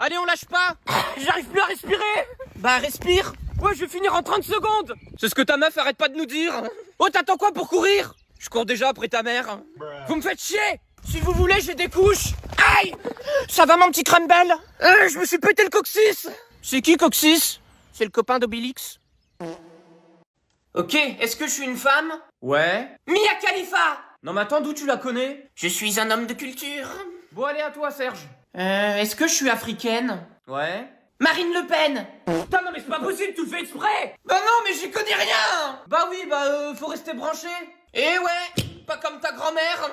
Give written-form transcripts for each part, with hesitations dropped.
Allez, on lâche pas. J'arrive plus à respirer. Bah, respire. Ouais, je vais finir en 30 secondes. C'est ce que ta meuf arrête pas de nous dire. Oh, t'attends quoi pour courir? Je cours déjà après ta mère. Vous me faites chier. Si vous voulez, j'ai des couches. Aïe. Ça va, mon petit crumble? Je me suis pété le coccyx. C'est qui, coccyx? C'est le copain d'Obélix. Ok, est-ce que je suis une femme? Ouais. Mia Khalifa. Non mais attends, d'où tu la connais? Je suis un homme de culture. Bon, allez, à toi, Serge. Est-ce que je suis africaine? Ouais. Marine Le Pen. Putain, non mais c'est pas possible, tu le fais exprès. Bah non, mais j'y connais rien. Bah oui, faut rester branché. Eh ouais, pas comme ta grand-mère.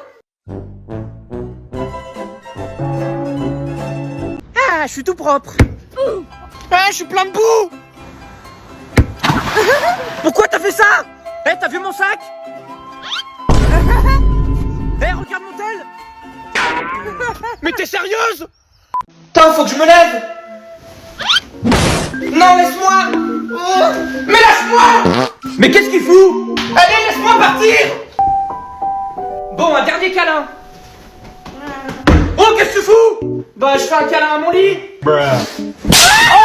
Ah, je suis tout propre. Ah, je suis plein de boue. Pourquoi t'as fait ça? Eh, t'as vu mon sac? Eh, regarde mon tel. Mais t'es sérieuse? Putain, faut que je me lève. Non, laisse-moi. Mais lâche-moi. Mais qu'est-ce qu'il fout? Allez, laisse-moi partir. Bon, un dernier câlin. Oh, qu'est-ce que tu fous? Bah, je fais un câlin à mon lit.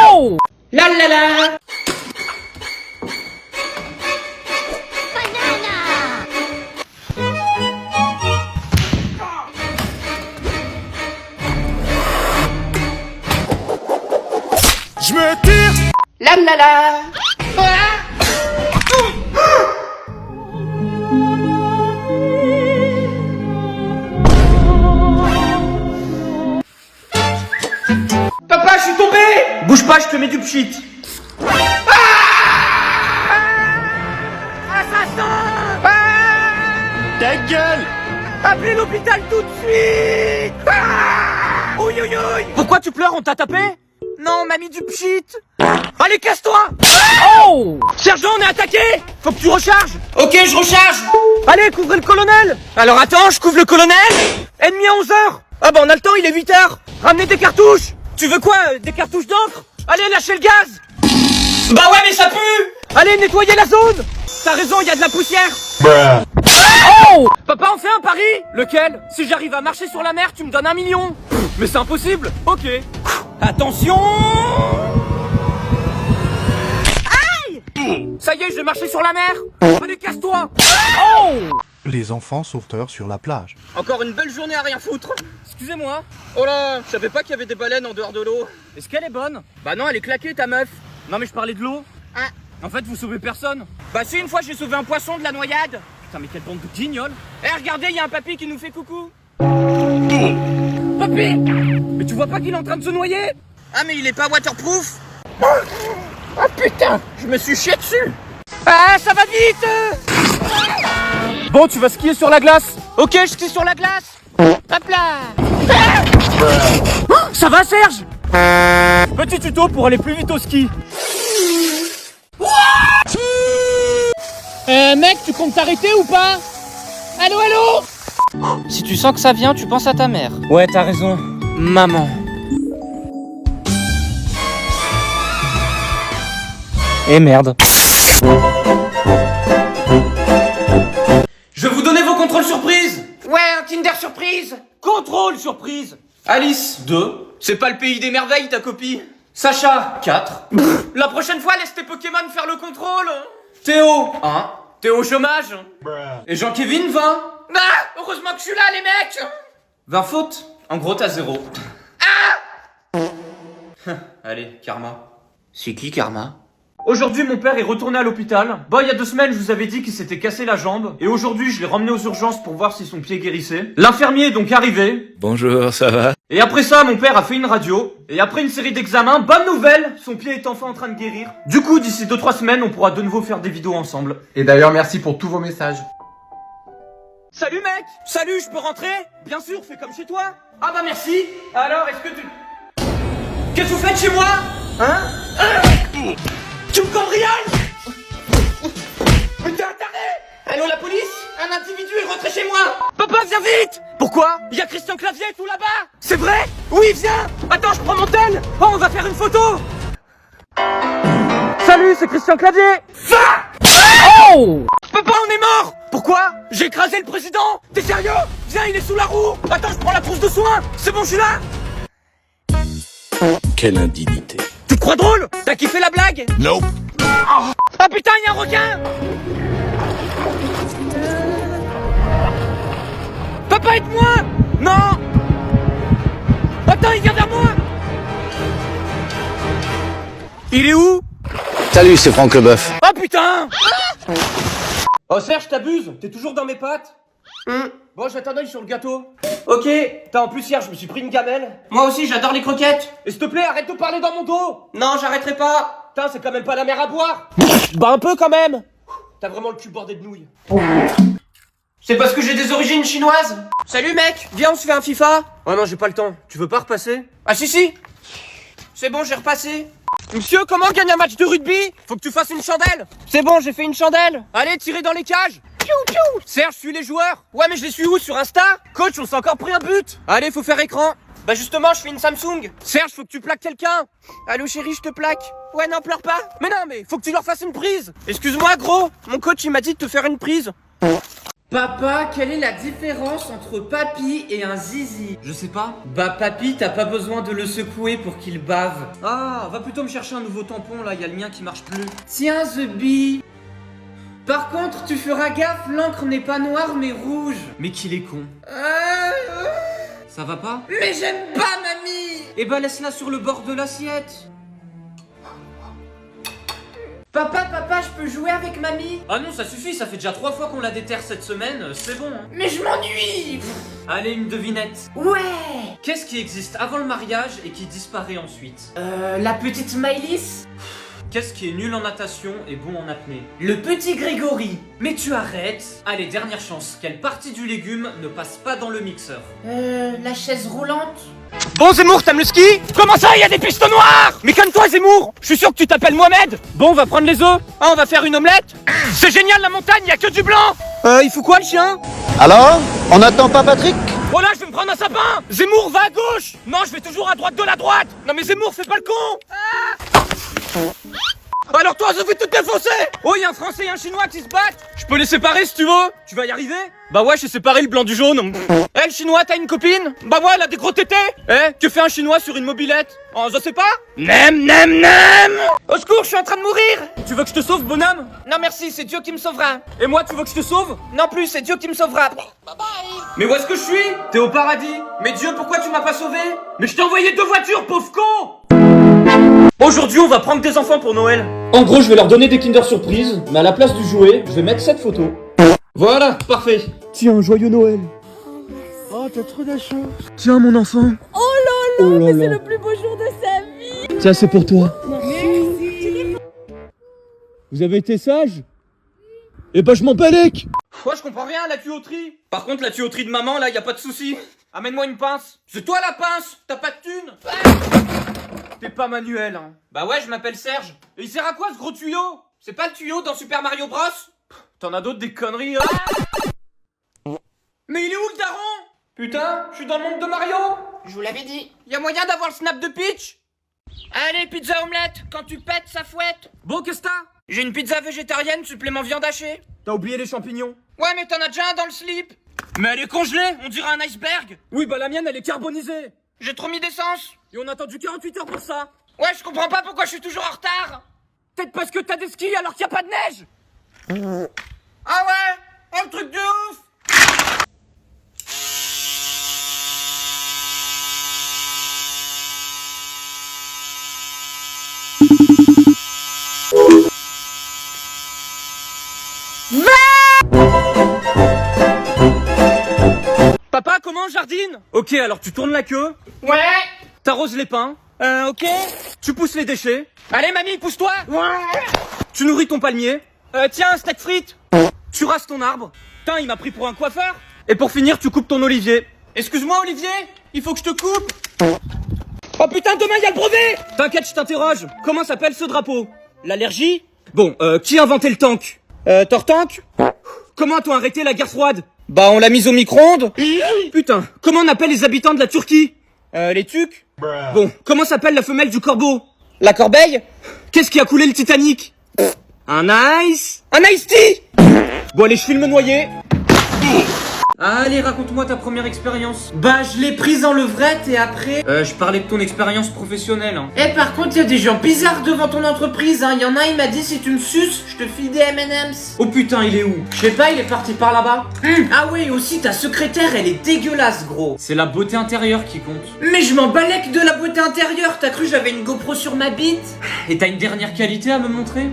Oh. La la la. Je me tire. La la la. Papa, je suis tombé. Bouge pas, je te mets du pchit. Assassin. Ta gueule. Appelez l'hôpital tout de suite. Ouïe ouïe ouïe. Pourquoi tu pleures, on t'a tapé? Non, on m'a mis du pchit. Allez, casse-toi. Oh. Sergent, on est attaqué. Faut que tu recharges. Ok, je recharge. Allez, couvrez le colonel. Alors attends, je couvre le colonel. Ennemi à 11h. Ah bah on a le temps, il est 8h. Ramenez des cartouches. Tu veux quoi? Des cartouches d'encre? Allez, lâchez le gaz. Bah ouais, mais ça pue. Allez, nettoyez la zone. T'as raison, il y a de la poussière. Oh. Papa, on fait un pari. Lequel? Si j'arrive à marcher sur la mer, tu me donnes 1 million. Mais c'est impossible. Ok. Attention. Aïe. Ça y est, je vais marcher sur la mer. Allez, casse-toi. Oh. Les enfants sauveteurs sur la plage. Encore une belle journée à rien foutre. Excusez-moi. Oh là, je savais pas qu'il y avait des baleines en dehors de l'eau. Est-ce qu'elle est bonne? Bah non, elle est claquée, ta meuf. Non mais je parlais de l'eau. Ah. En fait, vous sauvez personne. Bah si, une fois j'ai sauvé un poisson de la noyade. Putain, mais quelle bande de guignols. Eh, regardez, il y a un papy qui nous fait coucou. Papy. Mais tu vois pas qu'il est en train de se noyer? Ah, mais il est pas waterproof. Ah putain, je me suis chié dessus. Ah, ça va vite. Bon, tu vas skier sur la glace. Ok, je skie sur la glace. Hop là. Oh, ça va, Serge? Petit tuto pour aller plus vite au ski. Mec, tu comptes t'arrêter ou pas? Allô, allô? Si tu sens que ça vient, tu penses à ta mère. Ouais, t'as raison. Maman. Eh merde. Je vais vous donner vos contrôles surprises. Ouais, un Kinder surprise. Contrôle surprise. Alice, 2. C'est pas le pays des merveilles, ta copie. Sacha, 4. La prochaine fois, laisse tes Pokémon faire le contrôle. Théo, 1. T'es au chômage. Et Jean-Kévin, 20. Ah, heureusement que je suis là, les mecs. 20 fautes. En gros, t'as 0. Ah. Allez, Karma. C'est qui, Karma? Aujourd'hui, mon père est retourné à l'hôpital. Bah, il y a 2 semaines, je vous avais dit qu'il s'était cassé la jambe. Et aujourd'hui, je l'ai ramené aux urgences pour voir si son pied guérissait. L'infirmier est donc arrivé. Bonjour, ça va? Et après ça, mon père a fait une radio. Et après une série d'examens, bonne nouvelle, son pied est enfin en train de guérir. Du coup, d'ici 2-3 semaines, on pourra de nouveau faire des vidéos ensemble. Et d'ailleurs, merci pour tous vos messages. Salut mec. Salut, je peux rentrer? Bien sûr, fais comme chez toi. Ah bah merci. Alors, est-ce que tu... Qu'est-ce que vous faites chez moi? Hein? Tu me cambrioles? Mais t'es un taré! Allô, la police? Un individu est rentré chez moi! Papa, viens vite! Pourquoi? Il y a Christian Clavier tout là-bas! C'est vrai? Oui, viens! Attends, je prends mon tel! Oh, on va faire une photo! Salut, c'est Christian Clavier! Oh! Papa, on est mort! Pourquoi? J'ai écrasé le président! T'es sérieux? Viens, il est sous la roue! Attends, je prends la trousse de soins! C'est bon, je suis là! Quelle indignité. Tu te crois drôle? T'as kiffé la blague? Nope. Ah putain, y'a un requin! Papa, aide-moi! Non! Attends, il vient vers moi! Il est où? Salut, c'est Franck Leboeuf. Oh putain! Oh Serge, t'abuses, t'es toujours dans mes pattes. Bon, jette un oeil sur le gâteau. Ok. En plus hier, je me suis pris une gamelle. Moi aussi, j'adore les croquettes. Et s'il te plaît, arrête de parler dans mon dos. Non, j'arrêterai pas. Putain, c'est quand même pas la mer à boire. Bah un peu quand même. T'as vraiment le cul bordé de nouilles. C'est parce que j'ai des origines chinoises. Salut mec, viens on se fait un FIFA. Oh non, j'ai pas le temps. Tu veux pas repasser? Ah si. C'est bon, j'ai repassé. Monsieur, comment on gagne un match de rugby? Faut que tu fasses une chandelle. C'est bon, j'ai fait une chandelle. Allez, tirez dans les cages. Piou piou. Serge, suis les joueurs. Ouais, mais je les suis où? Sur Insta? Coach, on s'est encore pris un but. Allez, faut faire écran. Bah justement, je fais une Samsung. Serge, faut que tu plaques quelqu'un. Allô chérie, je te plaque. Ouais, non, pleure pas. Mais non, mais faut que tu leur fasses une prise. Excuse-moi gros, mon coach il m'a dit de te faire une prise. Papa, quelle est la différence entre papy et un zizi? Je sais pas. Bah papy, t'as pas besoin de le secouer pour qu'il bave. Ah, va plutôt me chercher un nouveau tampon là, y a le mien qui marche plus. Tiens The Bee. Par contre, tu feras gaffe, l'encre n'est pas noire mais rouge. Mais qu'il est con. Ça va pas? Mais j'aime pas mamie. Eh bah laisse-la sur le bord de l'assiette. Papa, je peux jouer avec mamie? Ah non, ça suffit, ça fait déjà 3 fois qu'on la déterre cette semaine, c'est bon hein. Mais je m'ennuie. Allez, une devinette. Ouais. Qu'est-ce qui existe avant le mariage et qui disparaît ensuite? La petite Maëlys. Qu'est-ce qui est nul en natation et bon en apnée? Le petit Grégory. Mais tu arrêtes. Allez, dernière chance, quelle partie du légume ne passe pas dans le mixeur? La chaise roulante. Bon Zemmour, t'aimes le ski? Comment ça, il y a des pistes noires? Mais calme-toi Zemmour, je suis sûr que tu t'appelles Mohamed. Bon, on va prendre les œufs. Ah, on va faire une omelette. C'est génial la montagne, y a que du blanc. Il faut quoi le chien? Alors, on n'attend pas Patrick? Oh là, je vais me prendre un sapin. Zemmour, va à gauche. Non, je vais toujours à droite de la droite. Non mais Zemmour, fais pas le con. Alors toi, je vais tout défoncer. Oh, y a un Français et un Chinois qui se battent. Je peux les séparer si tu veux. Tu vas y arriver? Bah ouais, j'ai séparé le blanc du jaune. Eh, le Chinois, t'as une copine? Bah ouais, elle a des gros tétés. Eh, que fait un Chinois sur une mobilette? Oh, je sais pas. Nem. Au secours, je suis en train de mourir. Tu veux que je te sauve, bonhomme? Non merci, c'est Dieu qui me sauvera. Et moi, tu veux que je te sauve? Non plus, c'est Dieu qui me sauvera. Bye bye. Mais où est-ce que je suis? T'es au paradis. Mais Dieu, pourquoi tu m'as pas sauvé? Mais je t'ai envoyé 2 voitures, pauvre con. Aujourd'hui, on va prendre des enfants pour Noël. En gros, je vais leur donner des Kinder Surprise, mais à la place du jouet, je vais mettre cette photo. Voilà, parfait. Tiens, joyeux Noël. Oh, t'as trop de la chance. Tiens, mon enfant. Oh là là, mais c'est le plus beau jour de sa vie. Tiens, c'est pour toi. Merci. Vous avez été sage? Eh ben, je m'en balèque. Ouais, je comprends rien à la tuyauterie. Par contre, la tuyauterie de maman, là, y a pas de souci. Amène-moi une pince. C'est toi la pince. T'as pas de thune. T'es pas Manuel, hein. Bah ouais, je m'appelle Serge. Et il sert à quoi ce gros tuyau? C'est pas le tuyau dans Super Mario Bros? T'en as d'autres des conneries, hein. Mais il est où le daron? Putain, je suis dans le monde de Mario. Je vous l'avais dit. Y a moyen d'avoir le snap de Peach? Allez, pizza omelette. Quand tu pètes, ça fouette. Bon, qu'est-ce que t'as? J'ai une pizza végétarienne, supplément viande hachée. T'as oublié les champignons? Ouais, mais t'en as déjà un dans le slip. Mais elle est congelée, on dirait un iceberg. Oui, bah la mienne, elle est carbonisée. J'ai trop mis d'essence. Et on a attendu 48 heures pour ça. Ouais, je comprends pas pourquoi je suis toujours en retard. Peut-être parce que t'as des skis alors qu'il y a pas de neige. Ah ouais? Oh, le truc de ouf. Papa, comment on jardine? Ok, alors tu tournes la queue. Ouais. T'arroses les pins. Ok. Tu pousses les déchets. Allez, mamie, pousse-toi. Ouais. Tu nourris ton palmier. Tiens, un steak frites. Tu rases ton arbre. Putain, il m'a pris pour un coiffeur. Et pour finir, tu coupes ton olivier. Excuse-moi, Olivier, il faut que je te coupe. Oh putain, demain, il y a le brevet. T'inquiète, je t'interroge. Comment s'appelle ce drapeau? L'allergie? Bon, qui a inventé le tank? Tortank? Comment a-t-on arrêté la guerre froide? Bah, on l'a mise au micro-ondes. Putain, comment on appelle les habitants de la Turquie? Les Tucs. Bon, comment s'appelle la femelle du corbeau? La corbeille. Qu'est-ce qui a coulé le Titanic? Un ice tea. Bon allez, je file me noyer. Allez, raconte-moi ta première expérience. Bah, je l'ai prise en levrette et après... je parlais de ton expérience professionnelle. Hein. Eh, par contre, il y a des gens bizarres devant ton entreprise, hein. Il y en a, il m'a dit, si tu me suces, je te file des M&M's. Oh putain, il est où? Je sais pas, il est parti par là-bas. Ah oui, aussi, ta secrétaire, elle est dégueulasse, gros. C'est la beauté intérieure qui compte. Mais je m'en balèque de la beauté intérieure. T'as cru j'avais une GoPro sur ma bite? Et t'as une dernière qualité à me montrer?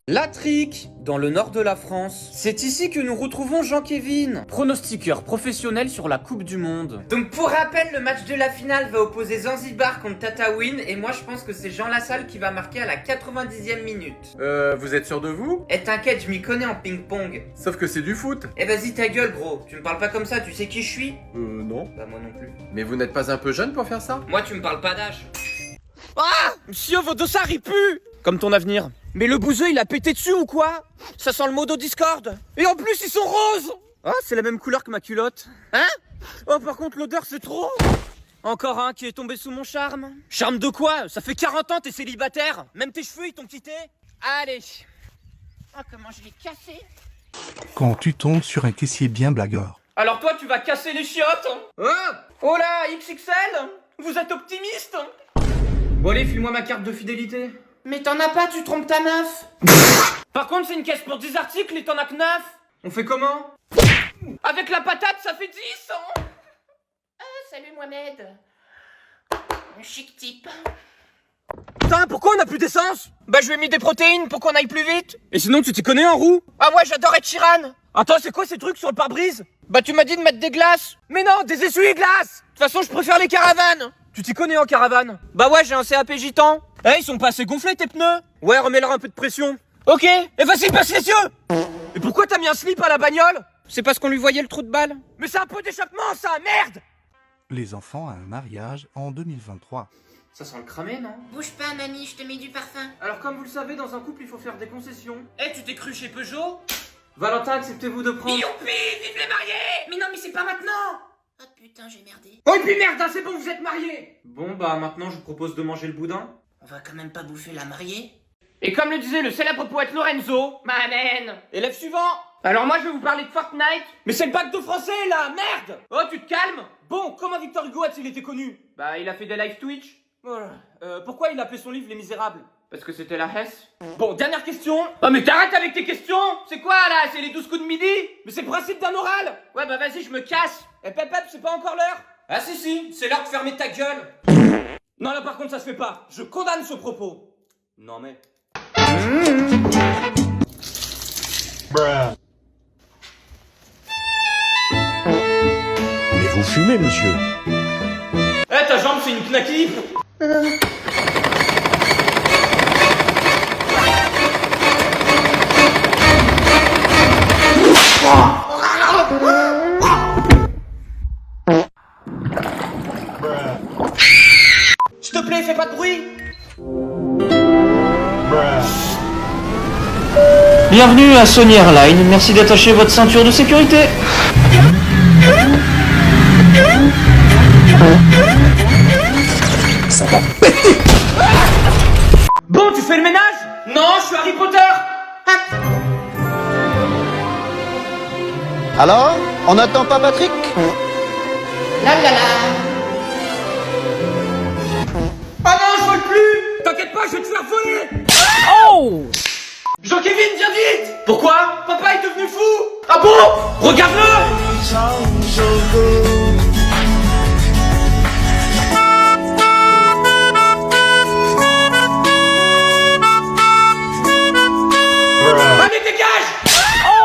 La Trique, dans le nord de la France. C'est ici que nous retrouvons Jean-Kévin, pronostiqueur professionnel sur la Coupe du Monde. Donc pour rappel, le match de la finale va opposer Zanzibar contre Tataouine et moi je pense que c'est Jean Lassalle qui va marquer à la 90e minute. Vous êtes sûr de vous? Et t'inquiète, je m'y connais en ping-pong. Sauf que c'est du foot. Eh vas-y ta gueule gros, tu me parles pas comme ça, tu sais qui je suis? Non. Bah moi non plus. Mais vous n'êtes pas un peu jeune pour faire ça? Moi tu me parles pas d'âge. Ah! Monsieur, vos dossards ils puent! Comme ton avenir. Mais le bouseux il a pété dessus ou quoi? Ça sent le modo Discord. Et en plus ils sont roses. Ah, c'est la même couleur que ma culotte. Hein? Oh par contre l'odeur c'est trop. Encore un qui est tombé sous mon charme. Charme de quoi? Ça fait 40 ans t'es célibataire. Même tes cheveux ils t'ont quitté. Allez. Ah comment je l'ai cassé. Quand tu tombes sur un caissier bien blagueur. Alors toi tu vas casser les chiottes. Hein? Oh là, XXL. Vous êtes optimiste? Bon allez, file-moi ma carte de fidélité. Mais t'en as pas, tu trompes ta meuf. Par contre, c'est une caisse pour 10 articles et t'en as que 9. On fait comment? Avec la patate, ça fait 10, hein. Salut Mohamed. Un chic type. Putain, pourquoi on a plus d'essence? Bah je lui ai mis des protéines pour qu'on aille plus vite. Et sinon, tu t'y connais en roue? Ah ouais, j'adore Ed Sheeran. Attends, c'est quoi ces trucs sur le pare-brise? Bah tu m'as dit de mettre des glaces. Mais non, des essuie-glaces. De toute façon, je préfère les caravanes. Tu t'y connais en caravane? Bah ouais, j'ai un CAP gitan. Eh, ils sont pas assez gonflés tes pneus? Ouais, remets-leur un peu de pression. Ok, et vas-y, passe les yeux. Et pourquoi t'as mis un slip à la bagnole? C'est parce qu'on lui voyait le trou de balle. Mais c'est un peu d'échappement ça, merde. Les enfants à un mariage en 2023. Ça sent le cramé, non? Bouge pas mamie, je te mets du parfum. Alors comme vous le savez, dans un couple, il faut faire des concessions. Eh, tu t'es cru chez Peugeot? Valentin, acceptez-vous de prendre... Youpi, vive les mariés. Mais non, mais c'est pas maintenant. Oh putain, j'ai merdé. Oh et puis merde, hein, c'est bon, vous êtes mariés. Bon bah maintenant, je vous propose de manger le boudin. On va quand même pas bouffer la mariée. Et comme le disait le célèbre poète Lorenzo, Mamen. Élève suivant. Alors moi je vais vous parler de Fortnite. Mais c'est le bac de français là, merde. Oh tu te calmes. Bon, comment Victor Hugo a-t-il été connu? Bah il a fait des live Twitch. Voilà. Pourquoi il a appelé son livre Les Misérables? Parce que c'était la Hesse. Bon, dernière question. Oh mais t'arrêtes avec tes questions. C'est quoi là? C'est les 12 coups de midi? Mais c'est le principe d'un oral. Ouais bah vas-y je me casse. Eh pep, c'est pas encore l'heure? Ah si, c'est l'heure de fermer ta gueule. Non là par contre ça se fait pas. Je condamne ce propos. Non mais... Mais vous fumez, monsieur. Eh ta jambe c'est une knacky. S'il te plaît, fais pas de bruit. Bienvenue à Sony Airlines, merci d'attacher votre ceinture de sécurité. Ça va péter. Bon, tu fais le ménage? Non, je suis Harry Potter. Alors, on n'attend pas Patrick? La la la. Ah non, je vole plus. T'inquiète pas, je vais te faire voler. Oh! Jean-Kévin, viens vite. Pourquoi? Papa est devenu fou. Ah bon? Regarde-le. Allez, dégage.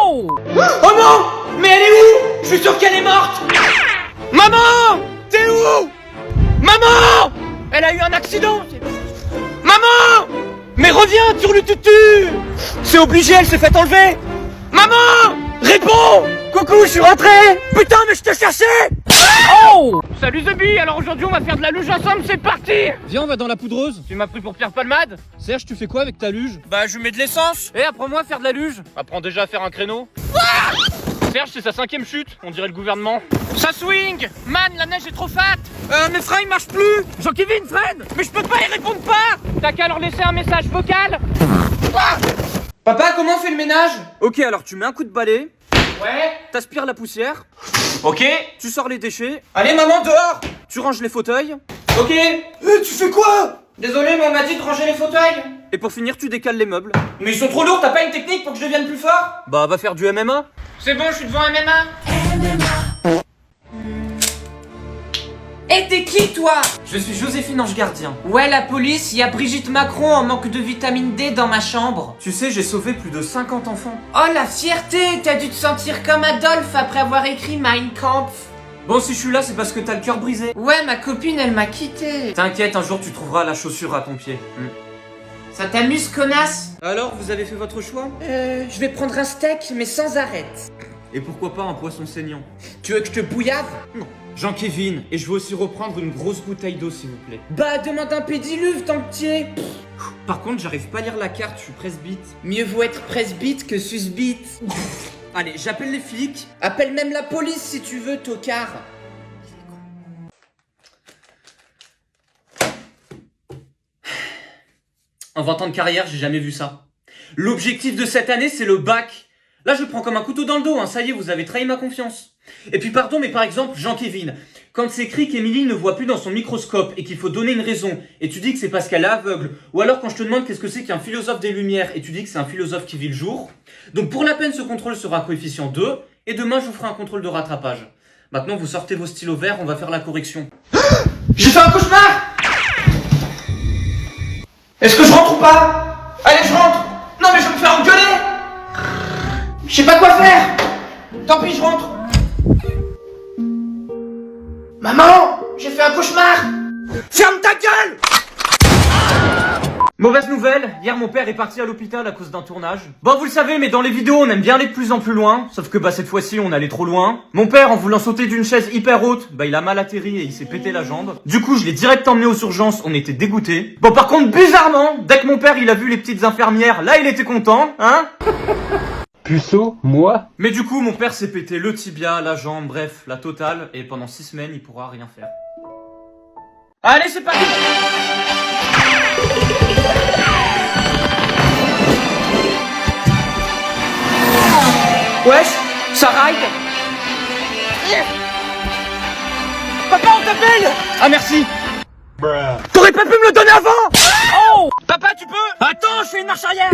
Oh! Oh non! Mais elle est où? Je suis sûr qu'elle est morte. Maman! T'es où? Maman! Elle a eu un accident. Maman! Mais reviens, tutu. C'est obligé, elle s'est fait enlever. Maman! Réponds! Coucou, je suis rentré. Putain, mais je te cherchais. Oh! Salut Zebi, alors aujourd'hui on va faire de la luge ensemble, c'est parti. Viens, on va dans la poudreuse. Tu m'as pris pour Pierre Palmade? Serge, tu fais quoi avec ta luge? Bah je mets de l'essence. Et apprends-moi à faire de la luge. Apprends déjà à faire un créneau. Serge, c'est sa 5e chute, on dirait le gouvernement. Ça swing. Man, la neige est trop fat. Mes freins ils marchent plus. Jean-Kévin, freine. Mais je peux pas, y répondent pas. T'as qu'à leur laisser un message vocal. Papa, comment on fait le ménage? Ok, alors tu mets un coup de balai. Ouais. T'aspires la poussière. Ok. Tu sors les déchets. Allez, maman, dehors. Tu ranges les fauteuils. Ok. Tu fais quoi? Désolé, mais on m'a dit de ranger les fauteuils. Et pour finir, tu décales les meubles. Mais ils sont trop lourds, t'as pas une technique pour que je devienne plus fort? Bah, va faire du MMA. C'est bon, je suis devant MMA. Et t'es qui, toi? Je suis Joséphine Ange Gardien. Ouais, la police, y a Brigitte Macron en manque de vitamine D dans ma chambre. Tu sais, j'ai sauvé plus de 50 enfants. Oh, la fierté! T'as dû te sentir comme Adolphe après avoir écrit Mein Kampf. Bon, si je suis là, c'est parce que t'as le cœur brisé. Ouais, ma copine, elle m'a quitté. T'inquiète, un jour tu trouveras la chaussure à ton pied. Ça t'amuse, connasse? Alors, vous avez fait votre choix? Je vais prendre un steak, mais sans arête. Et pourquoi pas un poisson saignant? Tu veux que je te bouillave? Non. Jean-Kevin, et je veux aussi reprendre une grosse bouteille d'eau, s'il vous plaît. Bah, demande un pédiluve tant que t'y es. Par contre, j'arrive pas à lire la carte, je suis presbyte. Mieux vaut être presbyte que susbite. Allez, j'appelle les flics. Appelle même la police si tu veux, tocard. En 20 ans de carrière, j'ai jamais vu ça. L'objectif de cette année, c'est le bac. Là, je prends comme un couteau dans le dos, hein. Ça y est, vous avez trahi ma confiance. Et puis pardon, mais par exemple, Jean-Kevin, quand c'est écrit qu'Émilie ne voit plus dans son microscope et qu'il faut donner une raison, et tu dis que c'est parce qu'elle est aveugle, ou alors quand je te demande qu'est-ce que c'est qu'un philosophe des Lumières, et tu dis que c'est un philosophe qui vit le jour, donc pour la peine, ce contrôle sera coefficient 2, et demain, je vous ferai un contrôle de rattrapage. Maintenant, vous sortez vos stylos verts, on va faire la correction. J'ai fait un cauchemar! Est-ce que je rentre ou pas? Allez, je rentre! Non mais je vais me faire engueuler! Je sais pas quoi faire! Tant pis, je rentre! Maman! J'ai fait un cauchemar! Ferme ta gueule! Mauvaise nouvelle, hier mon père est parti à l'hôpital à cause d'un tournage. Bon, vous le savez, mais dans les vidéos on aime bien aller de plus en plus loin, sauf que bah cette fois-ci on allait trop loin. Mon père, en voulant sauter d'une chaise hyper haute, bah il a mal atterri et il s'est pété la jambe. Du coup je l'ai direct emmené aux urgences, on était dégoûtés. Bon par contre bizarrement, dès que mon père il a vu les petites infirmières, là il était content, hein. Puceau, moi? Mais du coup mon père s'est pété le tibia, la jambe, bref, la totale, et pendant 6 semaines il pourra rien faire. Allez c'est parti! Wesh, ça ride. Papa, on t'appelle. Ah merci. T'aurais pas pu me le donner avant. Oh. Papa, tu peux. Attends, je fais une marche arrière.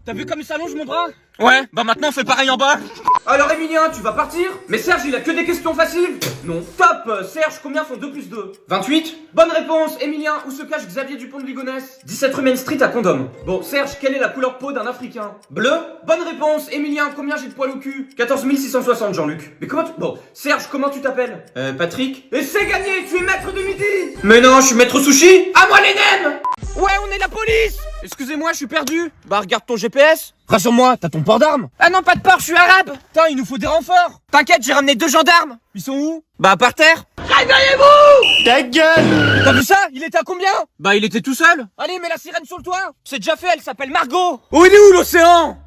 T'as vu comme il s'allonge mon bras? Ouais, bah maintenant on fait pareil en bas. Alors Emilien, tu vas partir? Mais Serge, il a que des questions faciles. Non, top. Serge, combien font 2 plus 2? 28. Bonne réponse. Emilien, où se cache Xavier Dupont de Ligonnès? 17 rue Main Street à Condom. Bon, Serge, quelle est la couleur de peau d'un Africain? Bleu. Bonne réponse. Emilien, combien j'ai de poils au cul? 14 660, Jean-Luc. Mais comment tu... Bon, Serge, comment tu t'appelles? Patrick. Et c'est gagné, tu es maître de midi. Mais non, je suis maître sushi. À moi les nems. Ouais, on est la police. Excusez-moi, je suis perdu. Bah regarde ton GPS. Rassure-moi, t'as ton port d'armes? Ah non, pas de port, je suis arabe. Putain, il nous faut des renforts. T'inquiète, j'ai ramené 2 gendarmes. Ils sont où? Bah par terre. Réveillez-vous! Ta gueule! T'as vu ça? Il était à combien? Bah il était tout seul. Allez, mets la sirène sur le toit. C'est déjà fait, elle s'appelle Margot. Oh, il est où l'océan?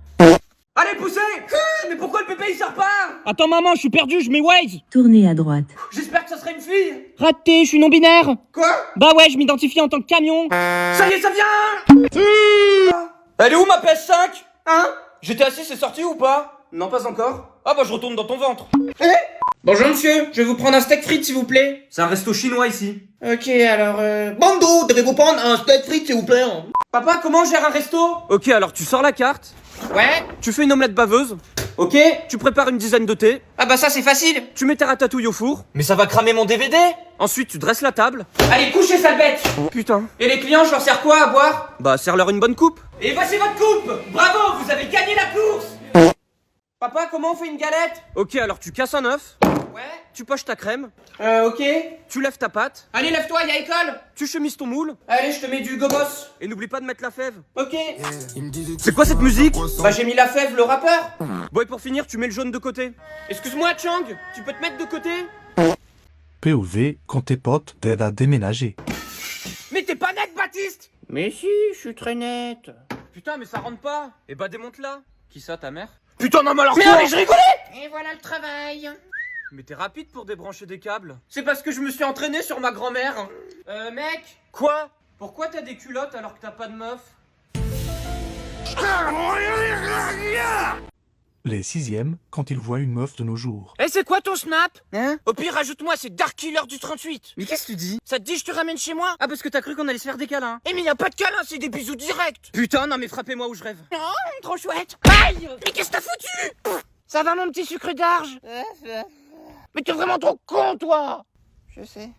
Allez, poussez! Mais pourquoi le pépé il sort pas? Attends maman, je suis perdu, je mets Waze. Tournez à droite. J'espère que ça serait une fille. Raté, je suis non-binaire. Quoi? Bah ouais, je m'identifie en tant que camion. Ça y est, ça vient! Elle est où ma PS5? Hein? J'étais assis, c'est sorti ou pas? Non, pas encore. Ah bah je retourne dans ton ventre. Bonjour monsieur, je vais vous prendre un steak frites s'il vous plaît. C'est un resto chinois ici. Ok, alors Bando, devez-vous prendre un steak frites s'il vous plaît. Papa, comment on gère un resto? Ok, alors tu sors la carte. Ouais. Tu fais une omelette baveuse. Ok. Tu prépares une dizaine de thé. Ah bah ça c'est facile. Tu mets ta ratatouille au four. Mais ça va cramer mon DVD. Ensuite tu dresses la table. Allez couchez sale bête. Putain. Et les clients je leur sers quoi à boire? Bah serre-leur une bonne coupe. Et voici votre coupe. Bravo, vous avez gagné la course. Papa, comment on fait une galette? Ok, alors tu casses un œuf. Ouais. Tu poches ta crème. Ok. Tu lèves ta pâte. Allez, lève-toi, y'a école. Tu chemises ton moule. Allez, je te mets du gobos. Et n'oublie pas de mettre la fève. Ok. C'est quoi cette musique? Bah j'ai mis la fève, le rappeur. Bon, et pour finir, tu mets le jaune de côté. Excuse-moi, Chang, tu peux te mettre de côté? POV, quand tes potes t'aident à déménager. Mais t'es pas net, Baptiste? Mais si, je suis très net. Putain, mais ça rentre pas. Et bah démonte-la. Qui ça, ta mère? Putain, non, mais alors quoi? Mais je rigolais. Et voilà le travail. Mais t'es rapide pour débrancher des câbles. C'est parce que je me suis entraîné sur ma grand-mère. Mec. Quoi? Pourquoi t'as des culottes alors que t'as pas de meuf? Les 6e, quand ils voient une meuf de nos jours. Eh, c'est quoi ton snap? Hein? Au pire, rajoute-moi, c'est Dark Killer du 38. Mais qu'est-ce que tu dis? Ça te dit je te ramène chez moi? Ah, parce que t'as cru qu'on allait se faire des câlins. Eh, mais y a pas de câlins, c'est des bisous directs. Putain, non mais frappez-moi où je rêve. Non, trop chouette. Aïe! Mais qu'est-ce que t'as foutu? Ça va mon petit sucre d'arge? Mais t'es vraiment trop con, toi! Je sais.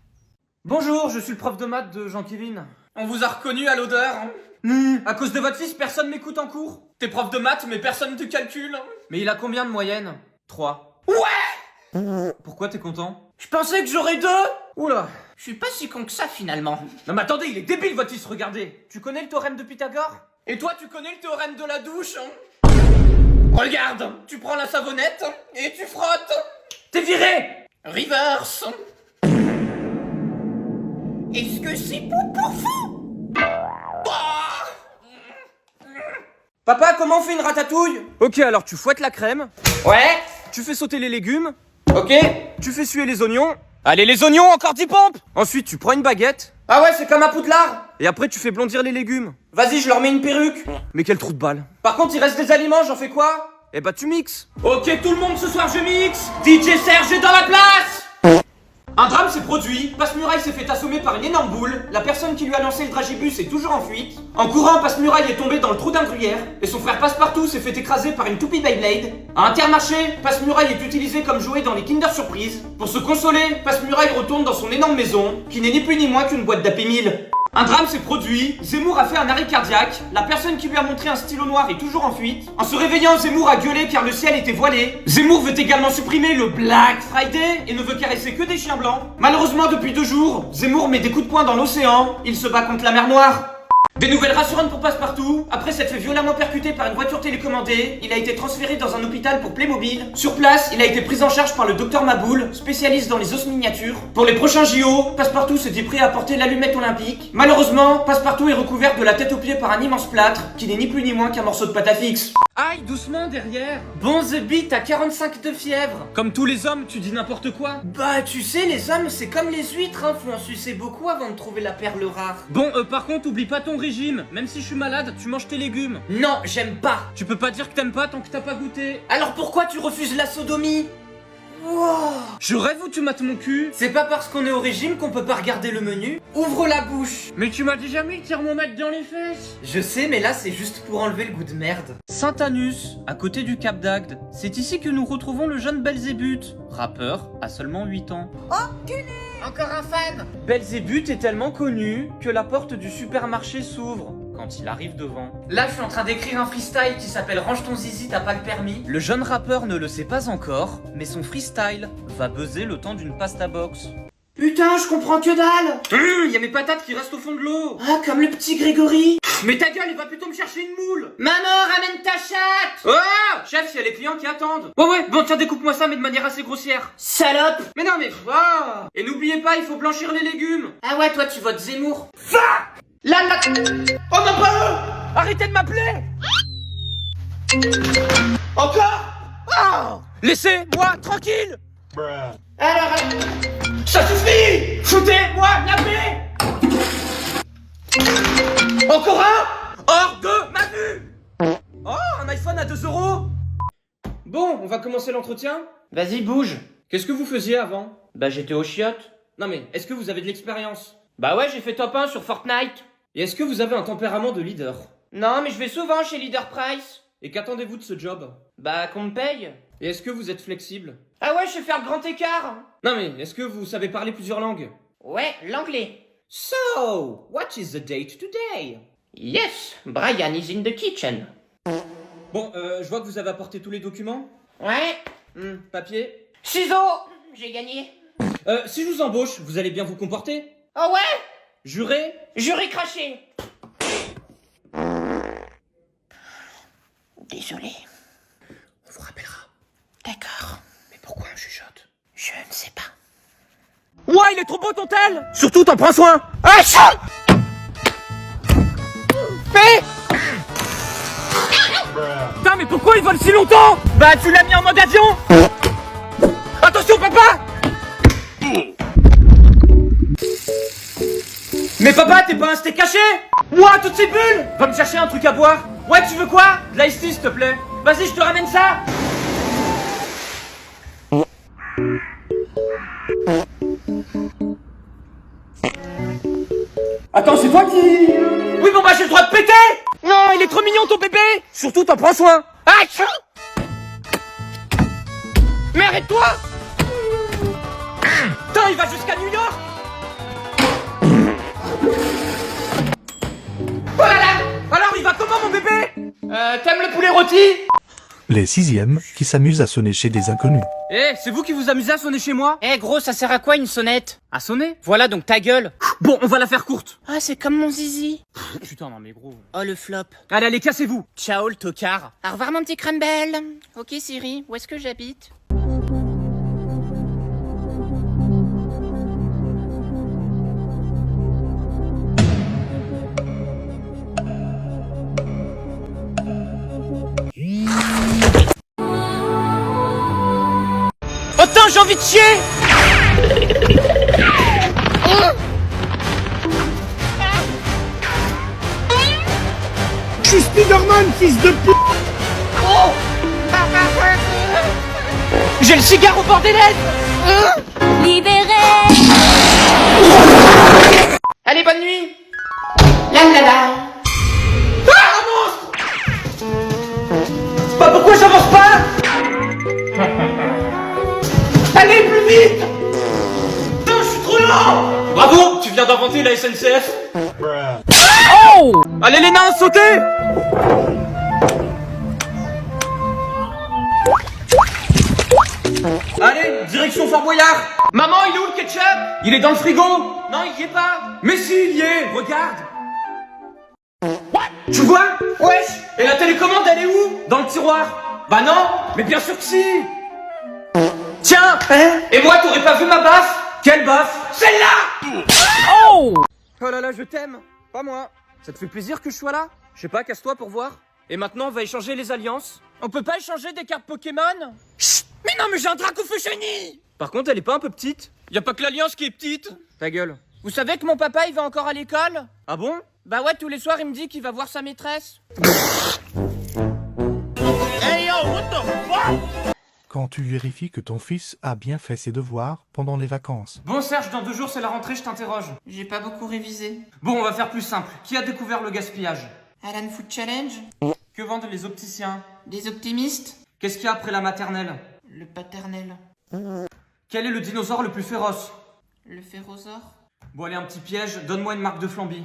Bonjour, je suis le prof de maths de Jean-Kévin. On vous a reconnu à l'odeur. À cause de votre fils, personne m'écoute en cours. T'es prof de maths, mais personne te calcule. Mais il a combien de moyenne? 3. Ouais! Pourquoi t'es content? Je pensais que j'aurais 2. Oula, je suis pas si con que ça finalement. Non mais attendez, il est débile votre fils, regardez. Tu connais le théorème de Pythagore? Et toi, tu connais le théorème de la douche? Regarde, tu prends la savonnette et tu frottes. T'es viré. Reverse. Est-ce que c'est pour fou? Papa, comment on fait une ratatouille? Ok, alors tu fouettes la crème. Ouais. Tu fais sauter les légumes. Ok. Tu fais suer les oignons. Allez, les oignons, encore 10 pompes. Ensuite, tu prends une baguette. Ah ouais, c'est comme un Poudlard. Et après, tu fais blondir les légumes. Vas-y, je leur mets une perruque. Mais quel trou de balle. Par contre, il reste des aliments, j'en fais quoi? Eh bah, tu mixes. Ok, tout le monde, ce soir, je mixe. DJ Serge est dans la place. Un drame s'est produit, Passe-Muraille s'est fait assommer par une énorme boule, la personne qui lui a lancé le dragibus est toujours en fuite. En courant, Passe-Muraille est tombé dans le trou d'un gruyère, et son frère Passe-Partout s'est fait écraser par une toupie Beyblade. À Intermarché, Passe-Muraille est utilisé comme jouet dans les Kinder Surprise. Pour se consoler, Passe-Muraille retourne dans son énorme maison, qui n'est ni plus ni moins qu'une boîte d'Happy Meal. Un drame s'est produit, Zemmour a fait un arrêt cardiaque, la personne qui lui a montré un stylo noir est toujours en fuite. En se réveillant, Zemmour a gueulé car le ciel était voilé. Zemmour veut également supprimer le Black Friday et ne veut caresser que des chiens blancs. Malheureusement, depuis 2 jours, Zemmour met des coups de poing dans l'océan, il se bat contre la mer Noire. Des nouvelles rassurantes pour Passe-Partout. Après s'être fait violemment percuter par une voiture télécommandée, il a été transféré dans un hôpital pour Playmobil. Sur place, il a été pris en charge par le docteur Maboul, spécialiste dans les os miniatures. Pour les prochains JO, Passe-Partout s'est dit prêt à porter l'allumette olympique. Malheureusement, Passe-Partout est recouvert de la tête aux pieds par un immense plâtre, qui n'est ni plus ni moins qu'un morceau de pâte à fixe. Aïe, doucement derrière. Bon, The Beat à 45 de fièvre. Comme tous les hommes, tu dis n'importe quoi. Bah, tu sais, les hommes, c'est comme les huîtres, hein, faut en sucer beaucoup avant de trouver la perle rare. Bon, par contre, oublie pas ton régime. Même si je suis malade, tu manges tes légumes. Non, j'aime pas. Tu peux pas dire que t'aimes pas tant que t'as pas goûté. Alors pourquoi tu refuses la sodomie? Wow. Je rêve où tu mates mon cul. C'est pas parce qu'on est au régime qu'on peut pas regarder le menu. Ouvre la bouche. Mais tu m'as déjà mis le thermomètre dans les fesses. Je sais, mais là c'est juste pour enlever le goût de merde. Saint-Anus, à côté du Cap d'Agde. C'est ici que nous retrouvons le jeune Belzébuth, rappeur à seulement 8 ans. Enculé! Encore un fan! Belzébuth est tellement connu que la porte du supermarché s'ouvre quand il arrive devant. Là, je suis en train d'écrire un freestyle qui s'appelle Range ton zizi, t'as pas le permis. Le jeune rappeur ne le sait pas encore, mais son freestyle va buzzer le temps d'une pasta box. Putain, je comprends que dalle. Y a mes patates qui restent au fond de l'eau. Ah, comme le petit Grégory. Mais ta gueule, il va plutôt me chercher une moule. Maman, ramène ta chatte. Oh chef, il y a les clients qui attendent. Ouais, bon tiens, découpe-moi ça, mais de manière assez grossière. Salope. Mais non, mais Et n'oubliez pas, il faut blanchir les légumes. Ah ouais, toi tu votes Zemmour. Là Oh non, pas eux. Arrêtez de m'appeler. Encore. Oh laissez-moi tranquille. Alors, ça suffit. Foutez-moi la paix. Encore un. Hors de ma vue. Oh, un iPhone à 2 €. Bon, on va commencer l'entretien. Vas-y, bouge. Qu'est-ce que vous faisiez avant? Bah, j'étais aux chiottes. Non mais, est-ce que vous avez de l'expérience? Bah ouais, j'ai fait top 1 sur Fortnite. Et est-ce que vous avez un tempérament de leader? Non, mais je vais souvent chez Leader Price. Et qu'attendez-vous de ce job? Bah, qu'on me paye. Et est-ce que vous êtes flexible? Ah ouais, je sais faire le grand écart. Non mais, est-ce que vous savez parler plusieurs langues? Ouais, l'anglais. So, what is the date today? Yes, Brian is in the kitchen. Bon, je vois que vous avez apporté tous les documents. Ouais. Papier. Ciseaux. J'ai gagné. Si je vous embauche, vous allez bien vous comporter? Oh ouais. Juré? Juré craché. Désolé. On vous rappellera. D'accord. Mais pourquoi on chuchote? Je ne sais pas. Ouais, il est trop beau ton tel. Surtout, t'en prends soin. Ah, ça. Fais. Putain, mais pourquoi il vole si longtemps? Bah, tu l'as mis en mode avion. Attention, papa. papa! Mais papa, t'es pas un steak caché? Ouah, toutes ces bulles! Va me chercher un truc à boire. Ouais, tu veux quoi? De l'ice tea, s'il te plaît. Vas-y, je te ramène ça. Attends, c'est toi qui... Oui, bon bah j'ai le droit de péter. Non, il est trop mignon ton bébé. Surtout, t'en prends soin. Aïe! Mais arrête-toi! Putain, il va jusqu'à New York! Oh là là! Alors, il va comment mon bébé? T'aimes le poulet rôti? Les 6e qui s'amusent à sonner chez des inconnus. Eh, c'est vous qui vous amusez à sonner chez moi? Eh gros, ça sert à quoi une sonnette? À sonner? Voilà, donc ta gueule. Bon, on va la faire courte. Ah, c'est comme mon zizi. Putain, non mais gros. Oh, le flop. Allez, cassez-vous. Ciao, le tocard. Au revoir, mon petit crumble. Ok, Siri, où est-ce que j'habite? Oh putain, j'ai envie de chier! Je suis Spider-Man, fils de pute. J'ai le cigare au bord des lèvres! Libéré. Allez, bonne nuit! La la la! Ah, un monstre! Bah pourquoi j'avance pas? Allez, plus vite! Putain, je suis trop lent! Bravo, tu viens d'inventer la SNCF. Oh! Allez les nains, sautez! Allez, direction Fort Boyard. Maman, il est où le ketchup? Il est dans le frigo. Non, il y est pas. Mais si, il y est, regarde. Tu vois? Wesh. Et la télécommande, elle est où? Dans le tiroir. Bah non, mais bien sûr que si. Tiens. Et moi, t'aurais pas vu ma baffe? Quelle baffe? Celle-là. Oh là là, je t'aime. Pas moi. Ça te fait plaisir que je sois là? Je sais pas, casse-toi pour voir. Et maintenant, on va échanger les alliances. On peut pas échanger des cartes Pokémon? Chut. Mais non, mais j'ai un Dracaufeu-Chenille. Par contre, elle est pas un peu petite? Y a pas que l'alliance qui est petite. Ta gueule. Vous savez que mon papa, il va encore à l'école? Ah bon? Bah ouais, tous les soirs, il me dit qu'il va voir sa maîtresse. Hey yo, what the fuck? Quand tu vérifies que ton fils a bien fait ses devoirs pendant les vacances. Bon Serge, dans 2 jours c'est la rentrée, je t'interroge. J'ai pas beaucoup révisé. Bon, on va faire plus simple. Qui a découvert le gaspillage? Alan Food Challenge. Que vendent les opticiens? Des optimistes. Qu'est-ce qu'il y a après la maternelle? Le paternel. Quel est le dinosaure le plus féroce? Le férosaure. Bon allez, un petit piège, donne-moi une marque de Flamby.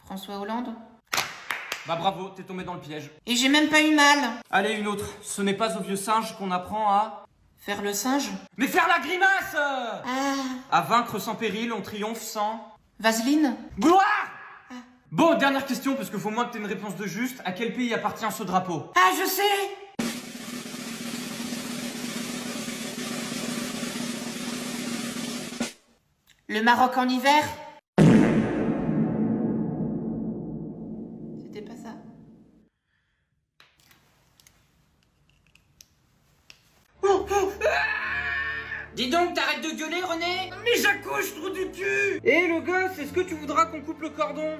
François Hollande. Bah bravo, t'es tombé dans le piège. Et j'ai même pas eu mal. Allez, une autre. Ce n'est pas au vieux singe qu'on apprend à... Faire le singe? Mais faire la grimace! À vaincre sans péril, on triomphe sans... Vaseline? Gloire! Bon, dernière question, parce qu'il faut moins que t'aies une réponse de juste. À quel pays appartient ce drapeau? Ah, je sais! Le Maroc en hiver? C'était pas ça. Dis donc, t'arrêtes de gueuler, René? Mais j'accouche, trou du cul! Eh, le gosse, est-ce que tu voudras qu'on coupe le cordon?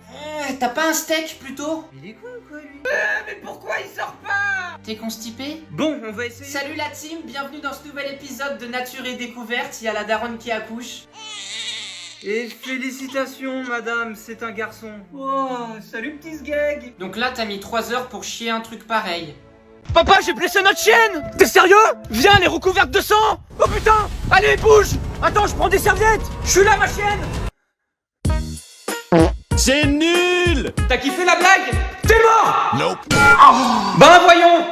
T'as pas un steak, plutôt? Il est con, quoi, lui? Mais pourquoi il sort pas? T'es constipé? Bon, on va essayer. Salut la team, bienvenue dans ce nouvel épisode de Nature et Découverte. Il y a la daronne qui accouche. Et félicitations, madame, c'est un garçon. Oh, salut, petit sgeg. Donc là, t'as mis 3 heures pour chier un truc pareil. Papa, j'ai blessé notre chienne! T'es sérieux? Viens, elle est recouverte de sang! Oh putain! Allez, bouge! Attends, je prends des serviettes! Je suis là, ma chienne! C'est nul. T'as kiffé la blague? T'es mort! Nope. Ben voyons!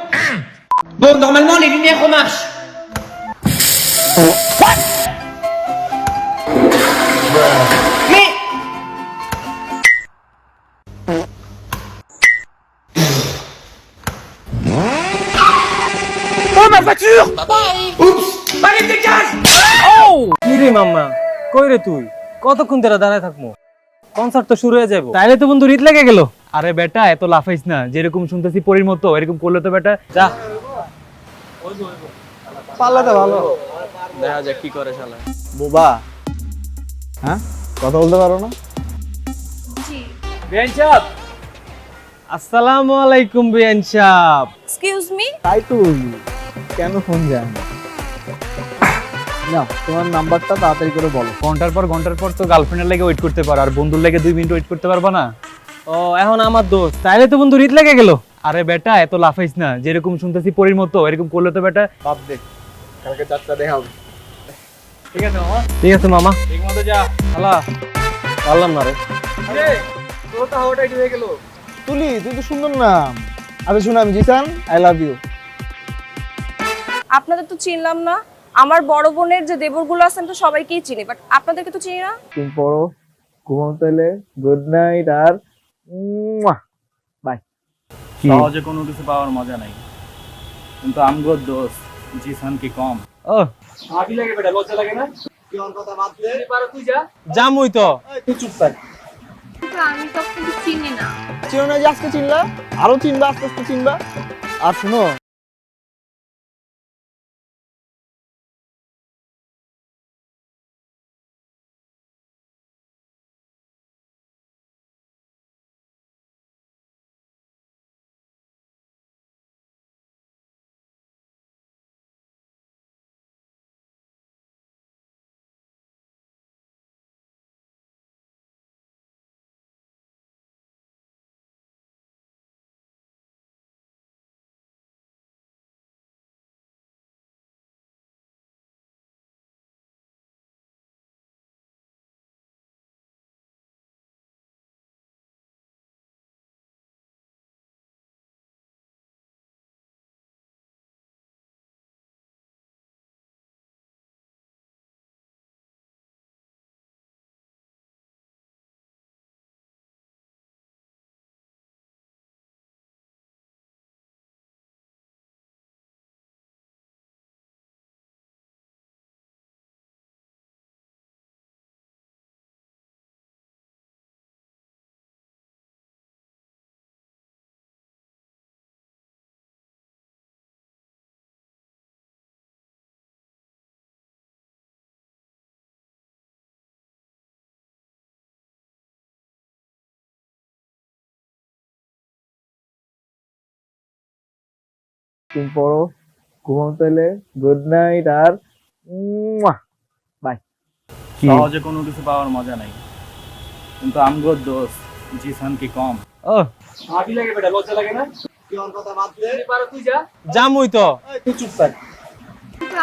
Bon, normalement, les lumières remarchent. What? Mais... Oh, ma voiture! Bye bye! Oups! Allez, dégage! Oh! কিরে মাম্মা কই রে তুই কতক্ষণ ধরে দাঁড়ায় থাকবো কনসার্ট তো শুরু হয়ে যাবে তাইলে তো বন্ধু রিত লেগে গেল আরে বেটা এত লাফাইস না যেরকম শুনতেছি পরীর মতো এরকম করলে তো বেটা যা পাল্লাটা ভালো দেখা যাক কি করে শালা। বোবা, হ্যাঁ কথা বলতে পারো না? বিআইন সাহেব, আসসালামু আলাইকুম বিআইন সাহেব। Excuse me. তাই তো বলি, কেন ফোন যায় না? না, তোমার নাম্বারটা তাড়াতাড়ি করে বলো। ঘন্টার পর তো গার্লফ্রেন্ডের লাগে ওয়েট করতে পারো, আর বন্ধুর লাগে 2 মিনিট ওয়েট করতে পারবা না? ও এখন আমার দোস্ত, তাইলে তো বন্ধু রিত লেগে গেল। আরে বেটা এত লাফাইস না, যেরকম শুনতেছি পরীর মতো এরকম করলে তো বেটা। বাদ দে, কালকে 4টা দেখা হবে। ঠিক আছে মামা। ঠিক আছে মামা, ঠিক মতো যা। শালা পারলাম না রে। আরে তোর তো হাওয়াটা একটু হয়ে গেল। তুলি, তুই তো সুন্দর নাম। আরে শোন, আমি জিসান, আই লাভ ইউ। আপনাদের তো চিনলাম না। আমার বড় বোনের যে দেবরগুলো আছেন তো সবাইকেই চিনি, বাট আপনাদেরকে তো চিনি না। তুমি পড়ো, ঘুমাও তাহলে। গুড নাইট আর বাই। সহজে কোনো কিছু পাওয়ার মজা নাই, কিন্তু আমগো দোস্ত জিসান কি কম? ও ভাবি লাগে বেটা, লজ্জা লাগে না? কি ওর কথা বাদ দে। তুই যা। জামুই তো। তুই চুপ থাক। আমি তো আপনাকে চিনি না। চিনো না যে আজকে চিনলা, আরো চিনবা, আস্তে আস্তে চিনবা। আর শুনো, তুমি পড়ো, ঘুমাও তাহলে। গুড নাইট আর বাই। সহজে কোনো কিছু পাওয়ার মজা নাই, কিন্তু আমগো দোস্ত জিসান কি কম? ও ভাবি লাগে বেটা, লজ্জা লাগে না? কি ওর কথা বাদ দে। তুই যা। জামুই তো। তুই চুপ থাক।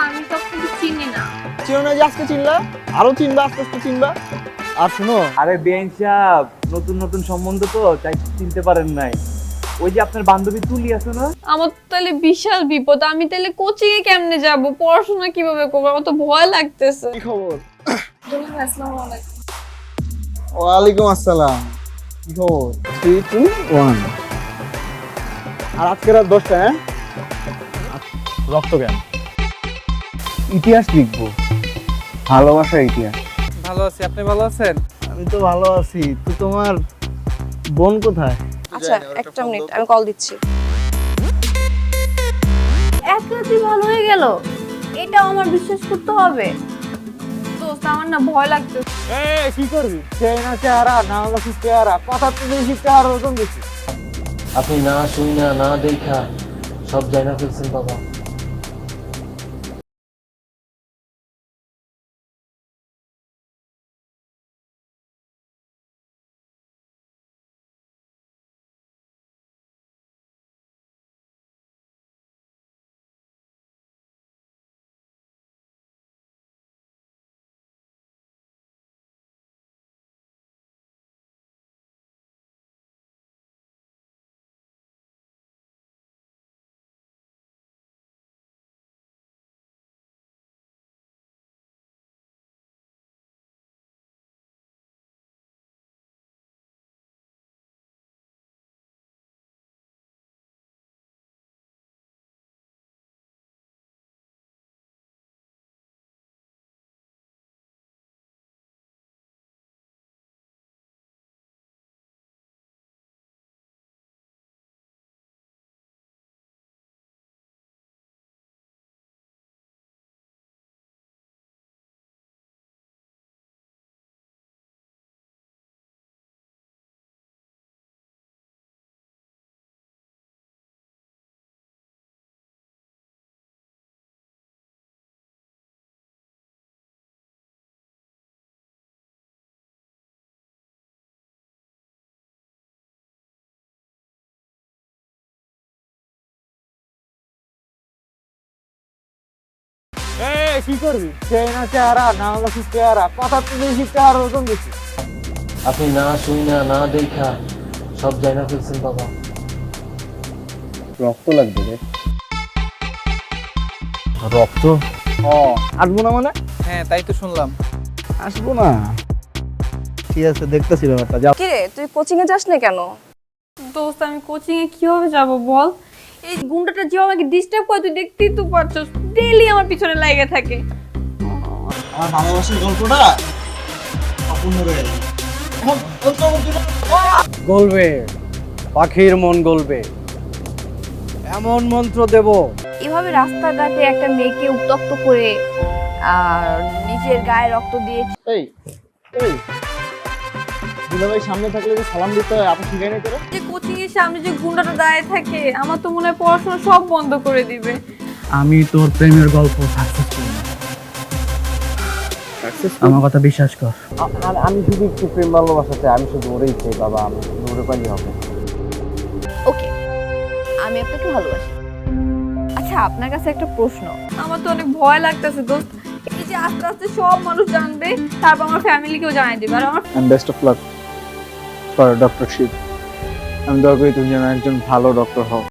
আমি তো আপনাকে চিনি না। চিনো না যে আজকে চিনলা, আরো চিনবা, আস্তে আস্তে চিনবা। আর শুনো, আরে বিআইন সাহেব, নতুন সম্বন্ধ তো তাই চিনতে পারেন নাই। ওই যে আপনার বান্ধবী তুলি আছে না? আমার তো তাহলে বিশাল বিপদ। আমি তাহলে কোচিং এ কেমনে যাব? পড়াশোনা কিভাবে করব? আমার তো ভয় লাগতেছে। কি খবর? আসসালামু আলাইকুম। ওয়ালাইকুম আসসালাম। কি খবর? 3, 2, 1। আর আজকে রাত 10টা, হ্যাঁ? রক্ত কেন? ইতিহাস লিখবো, ভালোবাসার ইতিহাস। ভালো আছি, আপনি ভালো আছেন? আমি তো ভালো আছি। তো তোমার বোন কোথায়? আচ্ছা একটা মিনিট, আমি কল দিচ্ছি। এক রাতে ভালো হয়ে গেল, এটাও আমার বিশ্বাস করতে হবে? দোস্ত আমার না ভয় লাগতেছে। কি করবি? সেই না চেহারা, না হলো চেহারা, কথা তো বেশি, চেহারা ওরকম বেশি। আপনি না শুই না না দেখা সব জানা ফেলছেন বাবা। কি করবি? সেই না চেহারা না হলো কি চেহারা, কথা তো বেশি চেহারা ওজন বেশি। আপনি না শুই না না দেখা সব জানা ফেলছেন বাবা। রক্ত লাগবে রে। রক্ত? আসবো না মানে? হ্যাঁ তাই তো শুনলাম। আসবো না, ঠিক আছে দেখতেছি ব্যাপারটা। যাও। কিরে তুই কোচিং এ যাস না কেন? দোস্ত আমি কোচিং এ কিভাবে যাব বল? এই গুন্ডাটা যে আমাকে ডিস্টার্ব করে, তুই দেখতেই তো পারছস, ডেইলি আমার পিছনে লাগে থাকে। আমার ভালোবাসার গল্পটা অপূর্ণ রয়ে গেল। গলবে, পাখির মন গলবে, এমন মন্ত্র দেব। এভাবে রাস্তাঘাটে একটা মেয়েকে উত্তক্ত করে আর নিজের গায়ে রক্ত দিয়ে এই এই দুলাভাই সামনে থাকলে যে সালাম দিতে হয়, আপনি শিখাই নাই তোরা? যে কোচিং এর সামনে যে গুন্ডাটা দাঁড়িয়ে থাকে, আমার তো মনে হয় পড়াশোনা সব বন্ধ করে দিবে। আমি তোর প্রেমের গল্প সাকসেসফুল না। আমার কথা বিশ্বাস কর। আমি শুধু একটু প্রেম ভালোবাসাতে, আমি শুধু ওরেই চাই বাবা, আমি শুধু ওরে পাইলে হবে। ওকে, আমি আপনাকে ভালোবাসি। আচ্ছা আপনার কাছে একটা প্রশ্ন, আমার তো অনেক ভয় লাগতেছে দোস্ত, এই যে আস্তে আস্তে সব মানুষ জানবে, তারপর আমার ফ্যামিলিকেও জানাই দিবে, আর আমার and best of luck for doctorship. আমি দোয়া করি তুমি যেন একজন ভালো ডক্টর হও।